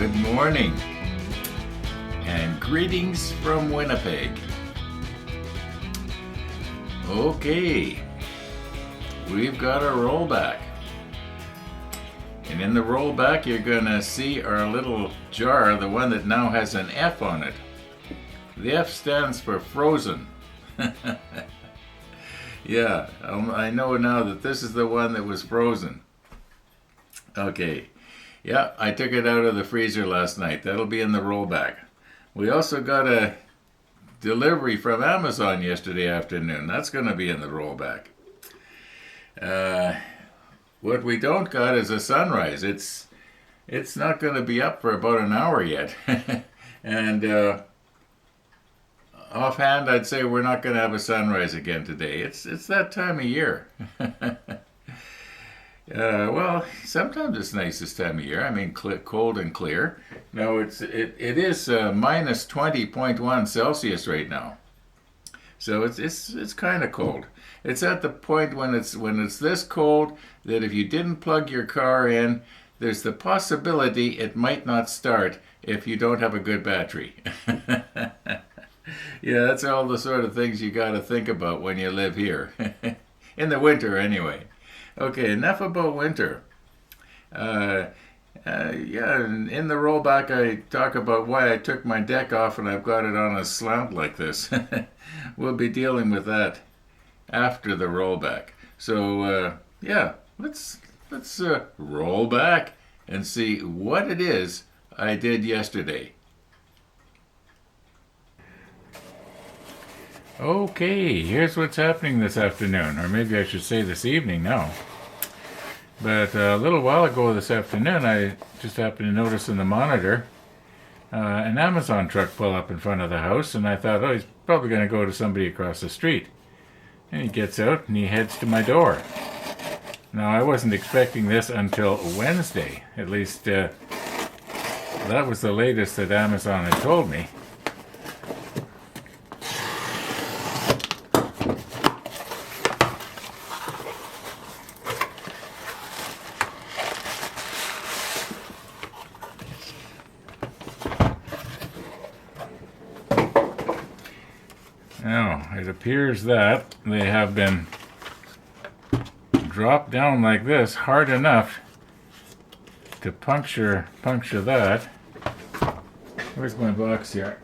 Good morning and greetings from Winnipeg. Okay, we've got a rollback. And in the rollback you're gonna see our little jar, the one that now has an F on it. The F stands for frozen. Yeah, I know now that this is the one that was frozen. Okay, yeah, I took it out of the freezer last night. That'll be in the rollback. We also got a delivery from Amazon yesterday afternoon. That's going to be in the rollback. What we don't got is a sunrise. It's not going to be up for about an hour yet. And offhand, I'd say we're not going to have a sunrise again today. It's that time of year. Well, sometimes it's nice this time of year. I mean, cold and clear. No, it is minus 20.1 Celsius right now. So it's kind of cold. It's at the point when it's this cold that if you didn't plug your car in, there's the possibility it might not start if you don't have a good battery. Yeah, that's all the sort of things you got to think about when you live here. In the winter, anyway. Okay, enough about winter. Yeah, in the rollback I talk about why I took my deck off and I've got it on a slant like this. We'll be dealing with that after the rollback. So, yeah, let's roll back and see what it is I did yesterday. Okay, here's what's happening this afternoon, or maybe I should say this evening now. But a little while ago this afternoon, I just happened to notice in the monitor an Amazon truck pull up in front of the house, and I thought, oh, he's probably going to go to somebody across the street. And he gets out and he heads to my door. Now, I wasn't expecting this until Wednesday. At least that was the latest that Amazon had told me. Now, it appears that they have been dropped down like this hard enough to puncture that. Where's my box here?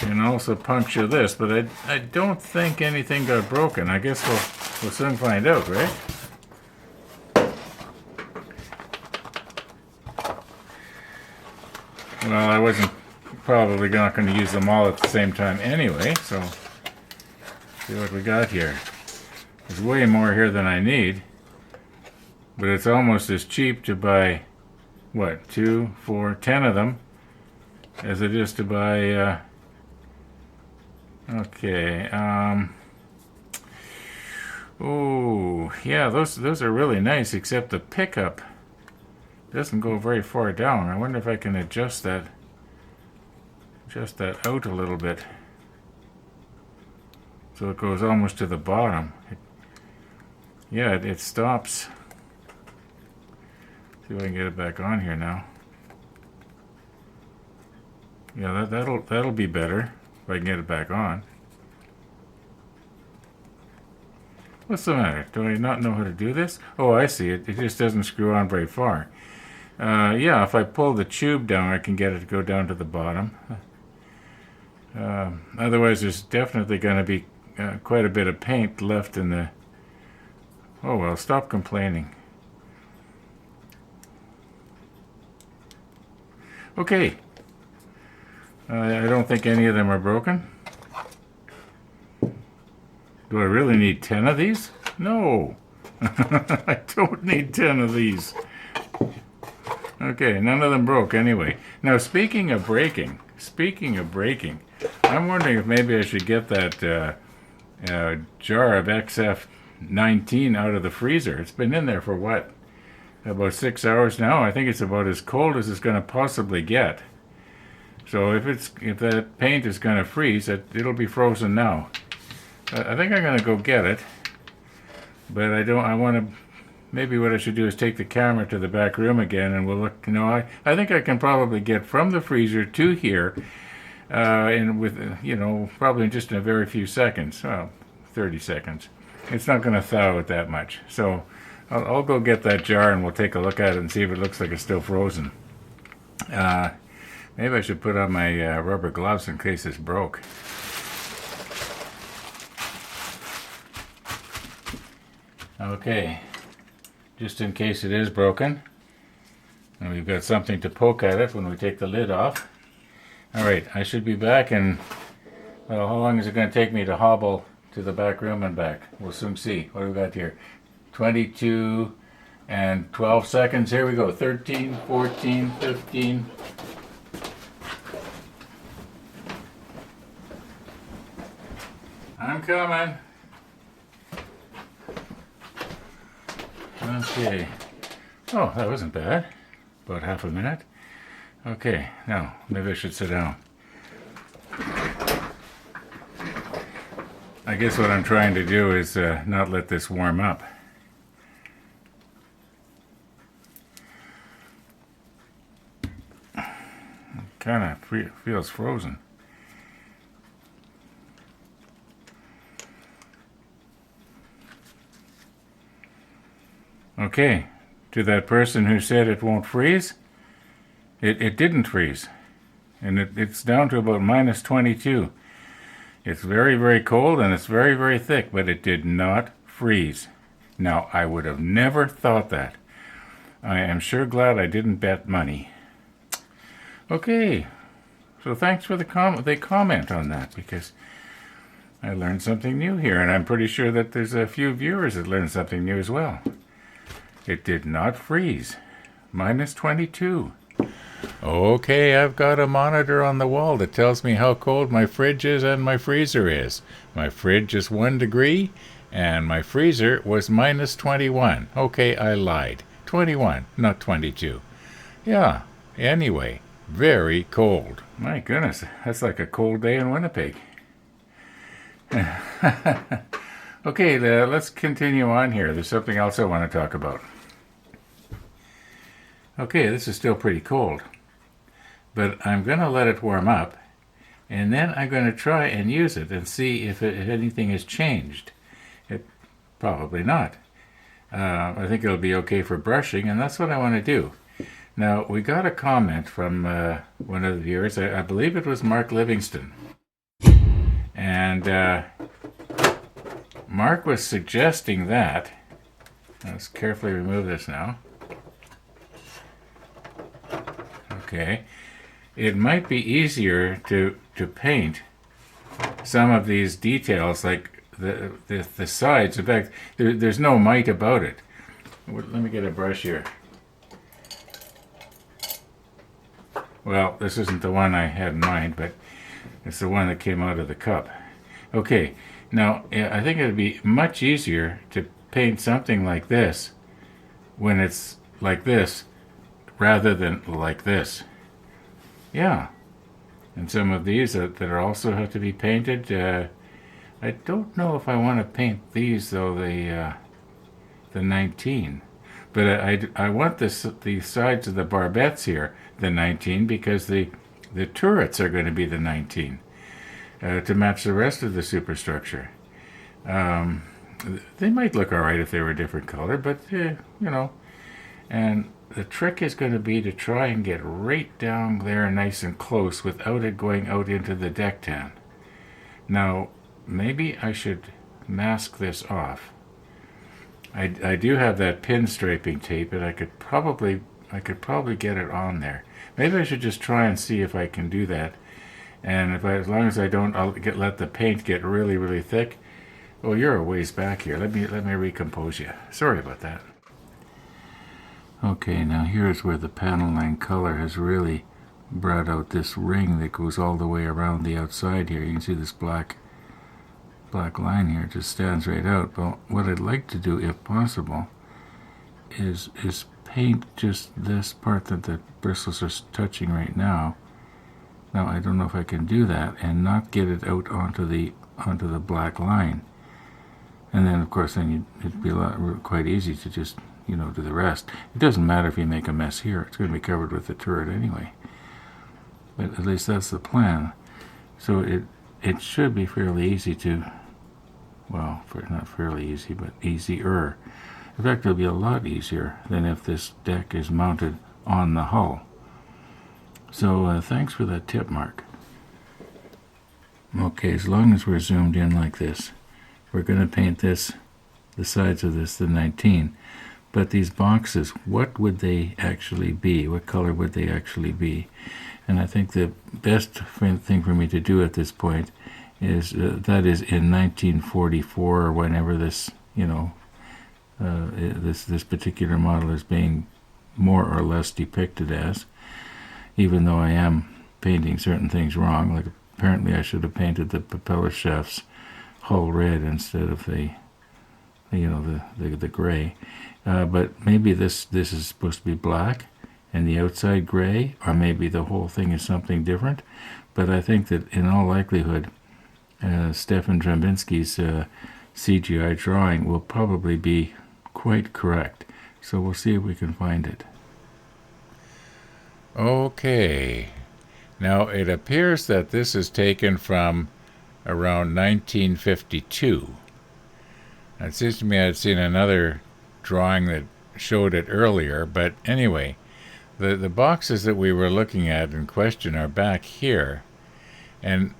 And also puncture this, but I don't think anything got broken. I guess we'll soon find out, right? Well, I wasn't probably not going to use them all at the same time anyway, so see what we got here. There's way more here than I need, but it's almost as cheap to buy, what, 2, 4, 10 of them as it is to buy, okay, oh, yeah, those are really nice, except the pickup doesn't go very far down. I wonder if I can adjust that out a little bit so it goes almost to the bottom. Yeah, it stops. See if I can get it back on here now. Yeah, that'll be better if I can get it back on. What's the matter? Do I not know how to do this? Oh, I see it. It just doesn't screw on very far. Yeah, if I pull the tube down, I can get it to go down to the bottom. Otherwise, there's definitely going to be quite a bit of paint left in the... Oh, well, stop complaining. Okay. I don't think any of them are broken. Do I really need 10 of these? No. I don't need 10 of these. Okay, none of them broke anyway. Now, speaking of breaking, I'm wondering if maybe I should get that jar of XF19 out of the freezer. It's been in there for what? About 6 hours now. I think it's about as cold as it's going to possibly get. So if that paint is going to freeze, it'll be frozen now. I think I'm going to go get it, but I want to maybe what I should do is take the camera to the back room again, and we'll look. I think I can probably get from the freezer to here, and with probably just in a very few seconds. Well, 30 seconds. It's not going to thaw out that much. So I'll go get that jar and we'll take a look at it and see if it looks like it's still frozen. Maybe I should put on my rubber gloves in case it's broke. Okay, just in case it is broken. And we've got something to poke at it when we take the lid off. Alright, I should be back in, well, how long is it going to take me to hobble to the back room and back? We'll soon see. What do we got here? 22 and 12 seconds. Here we go. 13, 14, 15. I'm coming. Okay. Oh, that wasn't bad. About half a minute. Okay, now maybe I should sit down. I guess what I'm trying to do is not let this warm up. Kind of feels frozen. Okay, to that person who said it won't freeze, it didn't freeze. And it's down to about minus 22. It's very, very cold and it's very, very thick, but it did not freeze. Now, I would have never thought that. I am sure glad I didn't bet money. Okay, so thanks for the comment on that, because I learned something new here, and I'm pretty sure that there's a few viewers that learned something new as well. It did not freeze. Minus 22. Okay, I've got a monitor on the wall that tells me how cold my fridge is and my freezer is. My fridge is 1 degree, and my freezer was minus 21. Okay, I lied. 21, not 22. Yeah, anyway, very cold. My goodness, that's like a cold day in Winnipeg. Okay, let's continue on here. There's something else I want to talk about. Okay, this is still pretty cold, but I'm going to let it warm up, and then I'm going to try and use it and see if anything has changed. Probably not. I think it'll be okay for brushing, and that's what I want to do. Now, we got a comment from one of the viewers. I believe it was Mark Livingston. And Mark was suggesting that, let's carefully remove this now. Okay, it might be easier to paint some of these details, like the sides. In fact, there's no might about it. Let me get a brush here. Well, this isn't the one I had in mind, but it's the one that came out of the cup. Okay, now I think it would be much easier to paint something like this when it's like this, rather than like this. Yeah. And some of these that are also have to be painted. I don't know if I want to paint these, though, the 19. But I want the sides of the barbettes here, the 19, because the turrets are going to be the 19 to match the rest of the superstructure. They might look all right if they were a different color, but, and the trick is going to be to try and get right down there nice and close without it going out into the deck tan. Now, maybe I should mask this off. I do have that pin striping tape, and I could probably get it on there. Maybe I should just try and see if I can do that. And as long as I don't, let the paint get really, really thick. Oh, you're a ways back here. Let me recompose you. Sorry about that. Okay, now here's where the panel line color has really brought out this ring that goes all the way around the outside here. You can see this black line here. It just stands right out. Well, what I'd like to do, if possible, is paint just this part that the bristles are touching right now. Now, I don't know if I can do that and not get it out onto the black line. And then, of course, it'd be quite easy to just do the rest. It doesn't matter if you make a mess here. It's going to be covered with the turret anyway. But at least that's the plan. So it should be fairly easy to, well, not fairly easy, but easier. In fact, it'll be a lot easier than if this deck is mounted on the hull. So thanks for that tip, Mark. Okay, as long as we're zoomed in like this, we're going to paint this, the sides of this, the 19. But these boxes, what would they actually be? What color would they actually be? And I think the best thing for me to do at this point is, that is in 1944 or whenever this, this particular model is being more or less depicted as, even though I am painting certain things wrong. Like apparently I should have painted the propeller shaft's hull red instead of the gray. But maybe this is supposed to be black and the outside gray, or maybe the whole thing is something different. But I think that in all likelihood, Stefan Drabinsky's CGI drawing will probably be quite correct. So we'll see if we can find it. Okay. Now it appears that this is taken from around 1952. It seems to me I'd seen another drawing that showed it earlier, but anyway, the boxes that we were looking at in question are back here, and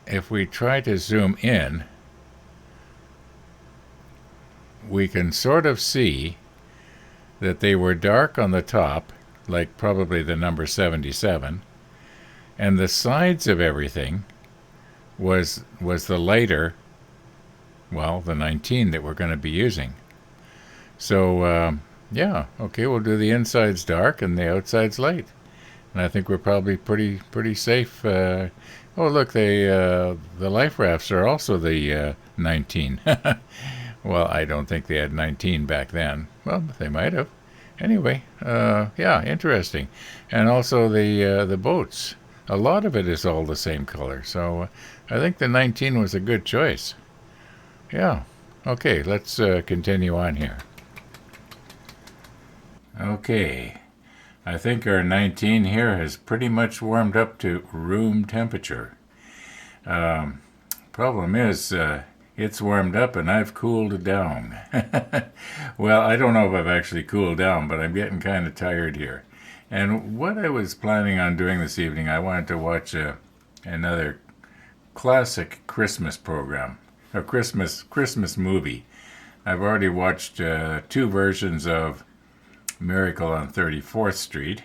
if we try to zoom in, we can sort of see that they were dark on the top, like probably the number 77, and the sides of everything was the lighter, well, the 19 that we're going to be using. So yeah, okay, we'll do the insides dark and the outsides light, and I think we're probably pretty safe. Oh look, the life rafts are also the 19. Well, I don't think they had 19 back then. Well, they might have. Anyway, yeah, interesting. And also the boats. A lot of it is all the same color, so I think the 19 was a good choice. Yeah. Okay, let's continue on here. Okay, I think our 19 here has pretty much warmed up to room temperature. Problem is, it's warmed up and I've cooled down. Well, I don't know if I've actually cooled down, but I'm getting kind of tired here. And what I was planning on doing this evening, I wanted to watch another classic Christmas program, a Christmas movie. I've already watched 2 versions of Miracle on 34th Street,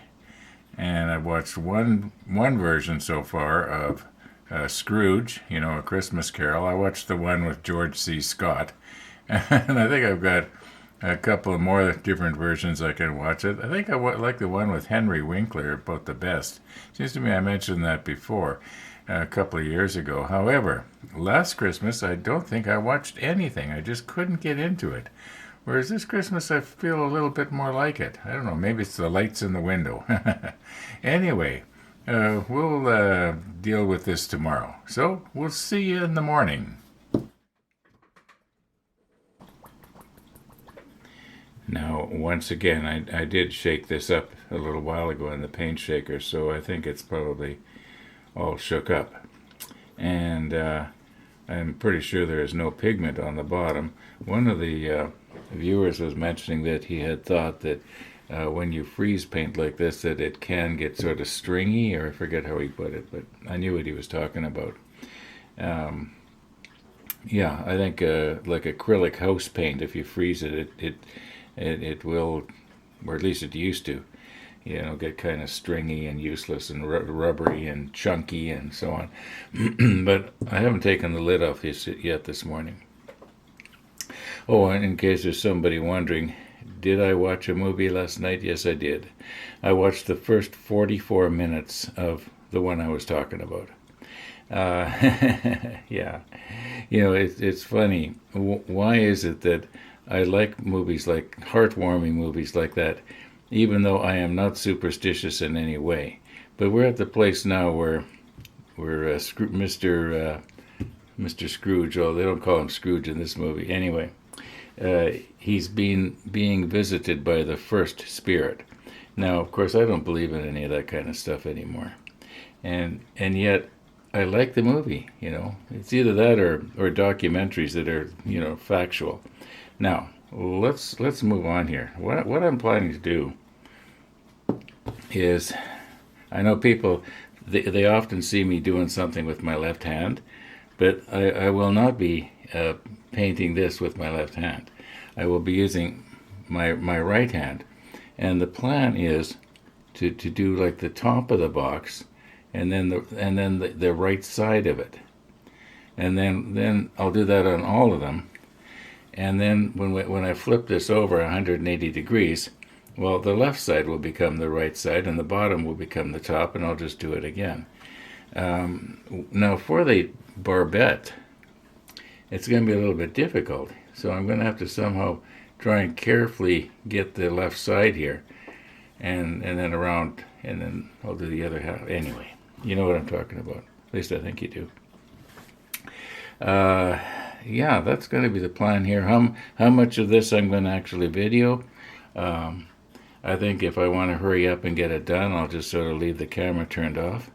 and I've watched one version so far of Scrooge, A Christmas Carol. I watched the one with George C. Scott, and I think I've got a couple of more different versions I can watch it. I think I like the one with Henry Winkler about the best. Seems to me I mentioned that before a couple of years ago. However, last Christmas I don't think I watched anything. I just couldn't get into it. Whereas this Christmas I feel a little bit more like it. I don't know, maybe it's the lights in the window. Anyway, we'll deal with this tomorrow. So we'll see you in the morning. Now, once again, I did shake this up a little while ago in the paint shaker, so I think it's probably all shook up. And I'm pretty sure there is no pigment on the bottom. One of the viewers was mentioning that he had thought that when you freeze paint like this, that it can get sort of stringy, or I forget how he put it, but I knew what he was talking about. Yeah, I think like acrylic house paint, if you freeze it, it will, or at least it used to, get kind of stringy and useless and rubbery and chunky and so on. But I haven't taken the lid off yet this morning. Oh, and in case there's somebody wondering, did I watch a movie last night? Yes, I did. I watched the first 44 minutes of the one I was talking about. Yeah. It's funny. Why is it that I like movies like heartwarming movies like that, even though I am not superstitious in any way? But we're at the place now where Mr. Scrooge, oh, they don't call him Scrooge in this movie. Anyway, he's being visited by the first spirit. Now, of course, I don't believe in any of that kind of stuff anymore, and yet I like the movie. It's either that or documentaries that are factual. Now let's move on here. What I'm planning to do is, I know people they often see me doing something with my left hand, but I will not be painting this with my left hand. I will be using my right hand, and the plan is to do like the top of the box, and then the right side of it, and then I'll do that on all of them, and then when I flip this over 180 degrees, well, the left side will become the right side, and the bottom will become the top, and I'll just do it again. Now for the barbette, it's going to be a little bit difficult, so I'm going to have to somehow try and carefully get the left side here, and then around, and then I'll do the other half. Anyway, you know what I'm talking about. At least I think you do. Yeah, that's going to be the plan here. How much of this I'm going to actually video? I think if I want to hurry up and get it done, I'll just sort of leave the camera turned off.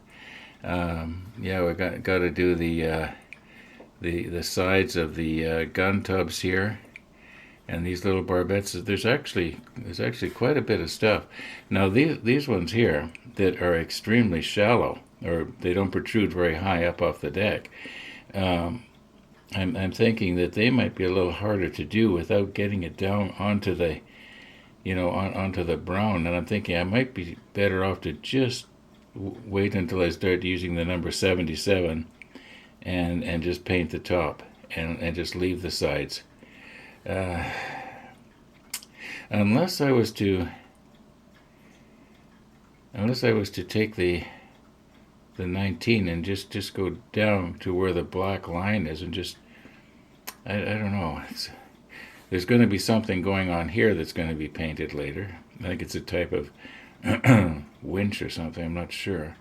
Yeah, we got to do the sides of the gun tubs here, and these little barbettes. There's actually quite a bit of stuff. Now these ones here that are extremely shallow, or they don't protrude very high up off the deck. I'm thinking that they might be a little harder to do without getting it down onto the onto the brown, and I'm thinking I might be better off to just wait until I start using the number 77 and just paint the top and just leave the sides. Unless I was to take the 19 and just go down to where the black line is and just I don't know. There's going to be something going on here that's going to be painted later. I think it's a type of winch or something. I'm not sure.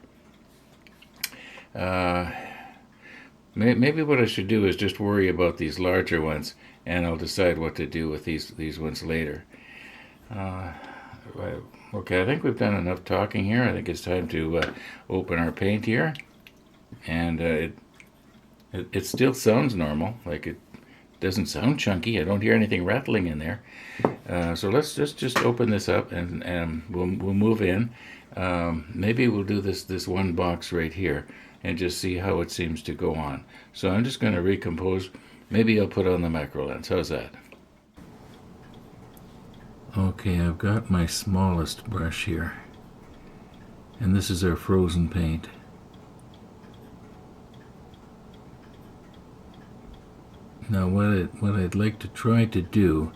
Maybe what I should do is just worry about these larger ones, and I'll decide what to do with these ones later. Okay, I think we've done enough talking here. I think it's time to open our paint here, and it still sounds normal. Like it doesn't sound chunky. I don't hear anything rattling in there. So let's just open this up, and we'll move in. Maybe we'll do this one box right here and just see how it seems to go on. So I'm just going to recompose. Maybe I'll put on the macro lens. How's that? Okay, I've got my smallest brush here, and this is our frozen paint. Now what I'd like to try to do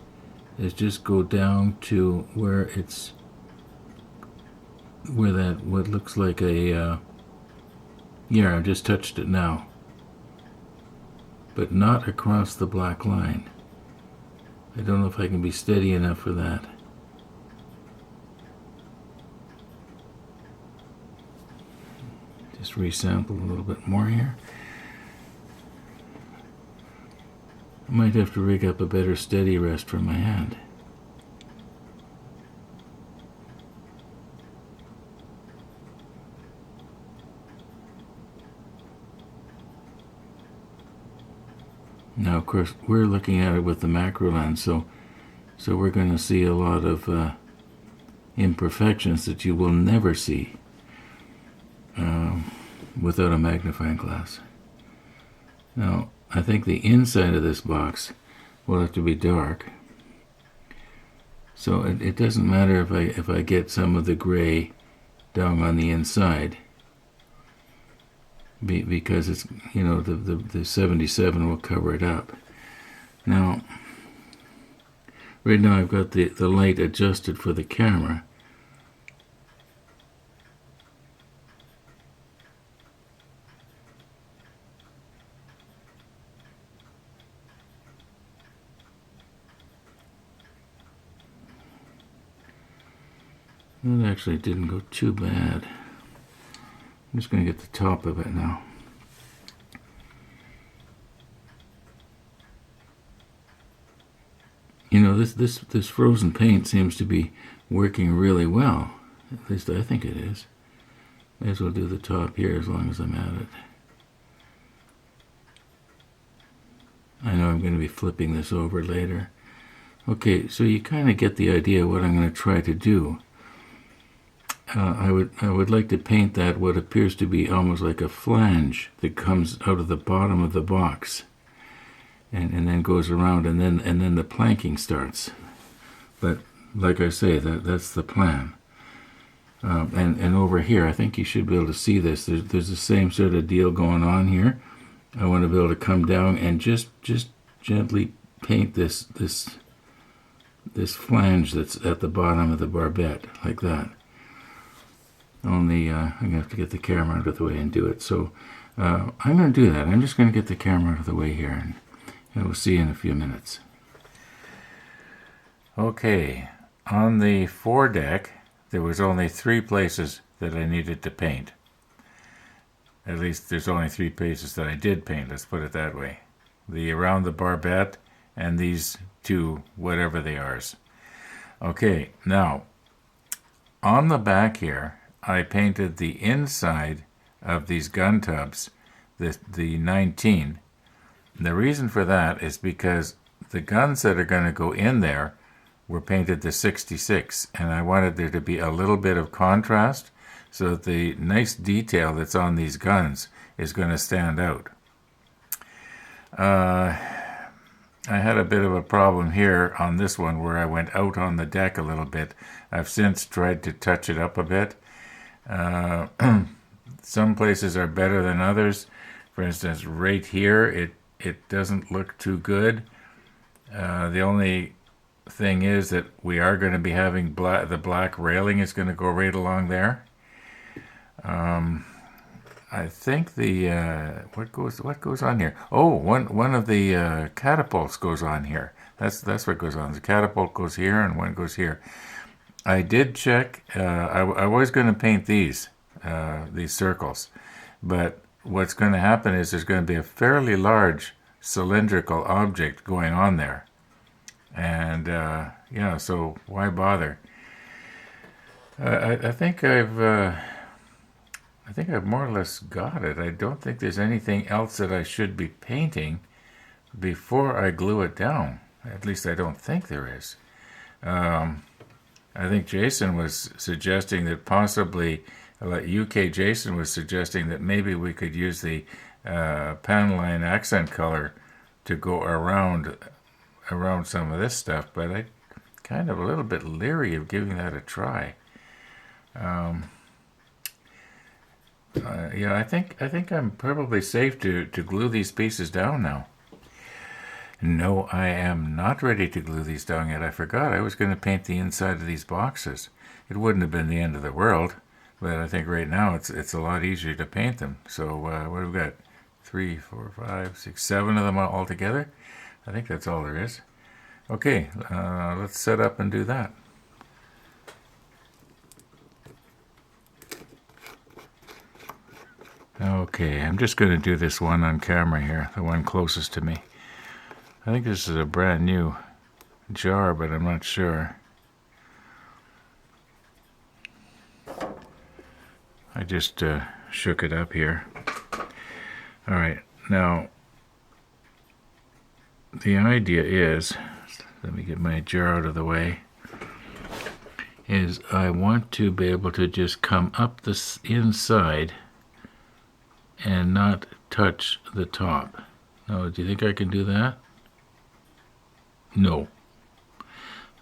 is just go down to where that what looks like a yeah, I've just touched it now, but not across the black line. I don't know if I can be steady enough for that. Just resample a little bit more here. I might have to rig up a better steady rest for my hand. Now, of course, we're looking at it with the macro lens, so we're going to see a lot of imperfections that you will never see without a magnifying glass. Now, I think the inside of this box will have to be dark, so it doesn't matter if I get some of the gray down on the inside, because it's the 77 will cover it up. Now, right now I've got the light adjusted for the camera. That actually didn't go too bad. I'm just going to get the top of it now. you know, this frozen paint seems to be working really well. At least I think it is. May as well do the top here as long as I'm at it. I know I'm going to be flipping this over later. Okay, so you kind of get the idea of what I'm going to try to do. I would like to paint that what appears to be almost like a flange that comes out of the bottom of the box, and then goes around, and then the planking starts. But like I say, that's the plan. And over here, I think you should be able to see this. There's the same sort of deal going on here. I want to be able to come down and just gently paint this flange that's at the bottom of the barbette, like that. Only I'm going to have to get the camera out of the way and do it. So I'm going to do that. I'm just going to get the camera out of the way here, and we'll see you in a few minutes. Okay, on the foredeck, there was only 3 places that I needed to paint. At least there's only 3 places that I did paint, let's put it that way. The around the barbette and these 2, whatever they are. Okay, now, on the back here, I painted the inside of these gun tubs, the 19. The reason for that is because the guns that are going to go in there were painted the 66, and I wanted there to be a little bit of contrast so that the nice detail that's on these guns is going to stand out. I had a bit of a problem here on this one where I went out on the deck a little bit. I've since tried to touch it up a bit. Some places are better than others. For instance, right here, it doesn't look too good. The only thing is that we are going to be having the black railing is going to go right along there. I think the what goes on here? Oh, one of the catapults goes on here. That's what goes on. The catapult goes here and one goes here. I did check. I was going to paint these circles, but what's going to happen is there's going to be a fairly large cylindrical object going on there, and yeah. So why bother? I think I've more or less got it. I don't think there's anything else that I should be painting before I glue it down. At least I don't think there is. I think Jason was suggesting that possibly, UK Jason was suggesting that maybe we could use the Panaline accent color to go around some of this stuff, but I'm kind of a little bit leery of giving that a try. Yeah, I think I'm probably safe to glue these pieces down now. No, I am not ready to glue these down yet. I forgot I was going to paint the inside of these boxes. It wouldn't have been the end of the world, but I think right now it's a lot easier to paint them. So what have we got? 3, 4, 5, 6, 7 of them all together. I think that's all there is. Okay, let's set up and do that. Okay, I'm just going to do this one on camera here, the one closest to me. I think this is a brand new jar, but I'm not sure. I just shook it up here. All right, now the idea is, let me get my jar out of the way, is I want to be able to just come up this inside and not touch the top. Now, do you think I can do that? No.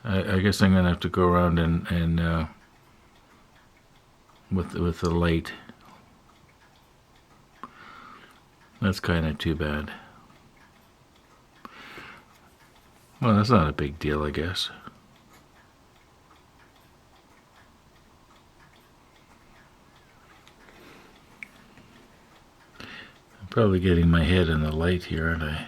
I guess I'm going to have to go around and with the light. That's kind of too bad. Well, that's not a big deal, I guess. I'm probably getting my head in the light here, aren't I?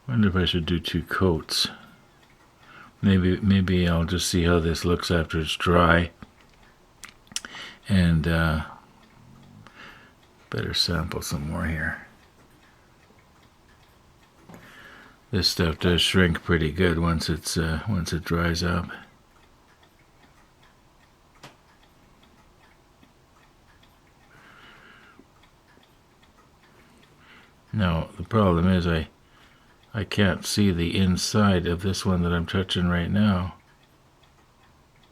I wonder if I should do 2 coats. maybe I'll just see how this looks after it's dry. And better sample some more here. This stuff does shrink pretty good once it dries up. Now the problem is I can't see the inside of this one that I'm touching right now.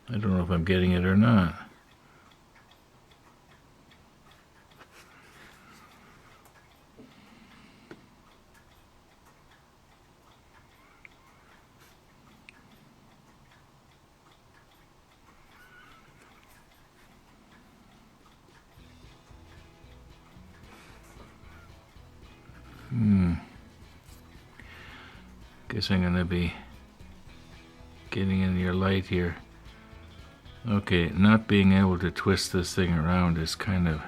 I don't know if I'm getting it or not. Guess I'm gonna be getting in your light here. Okay, not being able to twist this thing around is kind of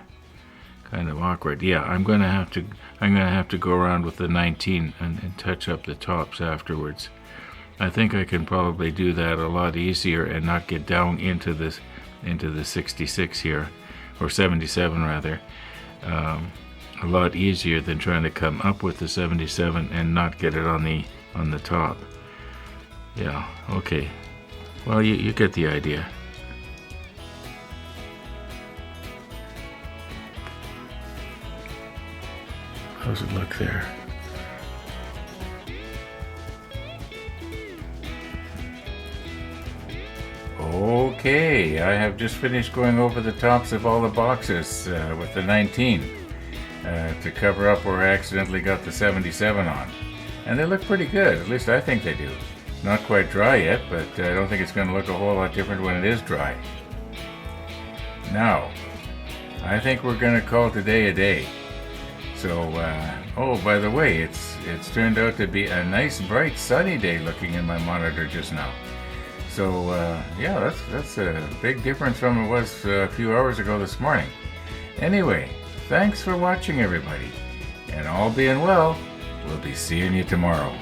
awkward. Yeah, I'm gonna have to go around with the 19 and touch up the tops afterwards. I think I can probably do that a lot easier and not get down into the 66 here, or 77 rather. A lot easier than trying to come up with the 77 and not get it on the top. Yeah, okay. Well, you get the idea. How's it look there? Okay, I have just finished going over the tops of all the boxes with the 19 to cover up where I accidentally got the 77 on. And they look pretty good, at least I think they do. Not quite dry yet, but I don't think it's going to look a whole lot different when it is dry. Now, I think we're going to call today a day. So, oh, by the way, it's turned out to be a nice, bright, sunny day looking in my monitor just now. So, yeah, that's a big difference from it was a few hours ago this morning. Anyway, thanks for watching, everybody. And all being well, we'll be seeing you tomorrow.